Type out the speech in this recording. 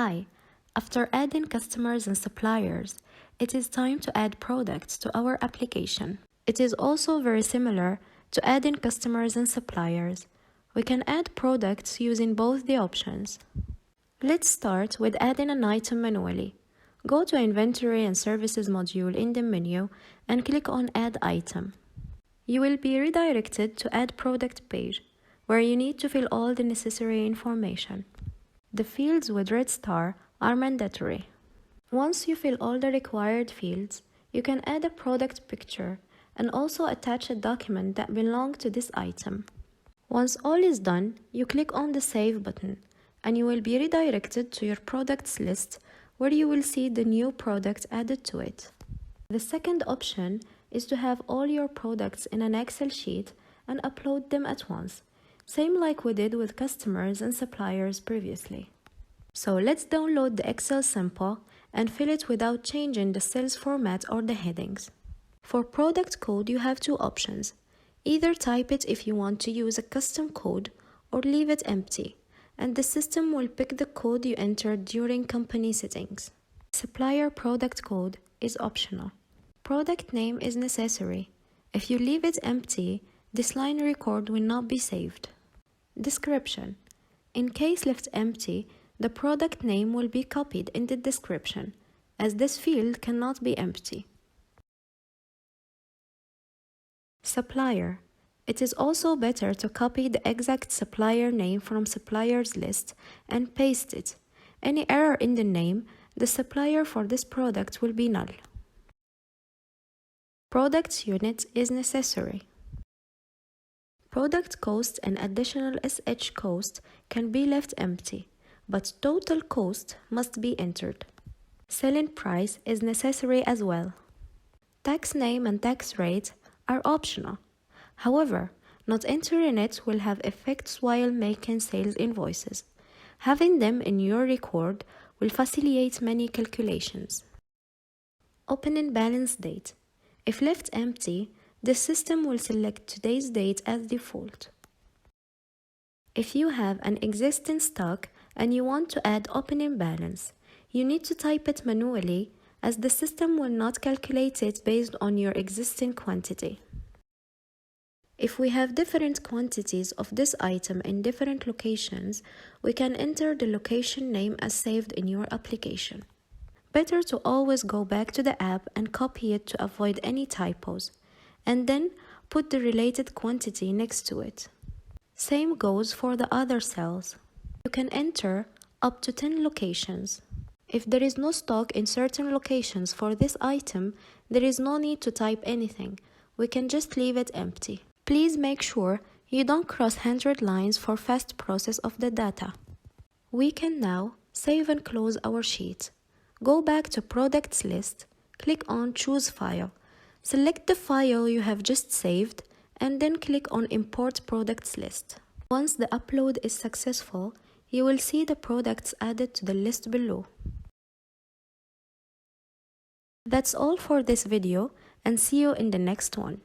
Hi, after adding customers and suppliers, it is time to add products to our application. It is also very similar to adding customers and suppliers. We can add products using both the options. Let's start with adding an item manually. Go to Inventory and Services module in the menu and click on Add Item. You will be redirected to Add Product page, where you need to fill all the necessary information. The fields with red star are mandatory. Once you fill all the required fields, you can add a product picture and also attach a document that belongs to this item. Once all is done, you click on the Save button and you will be redirected to your products list where you will see the new product added to it. The second option is to have all your products in an Excel sheet and upload them at once, same like we did with customers and suppliers previously. So let's download the Excel sample and fill it without changing the cells format or the headings. For product code, you have two options. Either type it if you want to use a custom code or leave it empty, and the system will pick the code you entered during company settings. Supplier product code is optional. Product name is necessary. If you leave it empty, this line record will not be saved. Description. In case left empty, the product name will be copied in the description, as this field cannot be empty. Supplier. It is also better to copy the exact supplier name from suppliers list and paste it. Any error in the name, the supplier for this product will be null. Product unit is necessary. Product cost and additional SH cost can be left empty, but total cost must be entered. Selling price is necessary as well. Tax name and tax rate are optional. However, not entering it will have effects while making sales invoices. Having them in your record will facilitate many calculations. Opening balance date. If left empty, the system will select today's date as default. If you have an existing stock and you want to add opening balance, you need to type it manually as the system will not calculate it based on your existing quantity. If we have different quantities of this item in different locations, we can enter the location name as saved in your application. Better to always go back to the app and copy it to avoid any typos, and then put the related quantity next to it. Same goes for the other cells. You can enter up to 10 locations. If there is no stock in certain locations for this item, there is no need to type anything. We can just leave it empty. Please make sure you don't cross 100 lines for fast process of the data. We can now save and close our sheet. Go back to Products list, click on Choose File. Select the file you have just saved and then click on Import Products list. Once the upload is successful, you will see the products added to the list below. That's all for this video, and see you in the next one.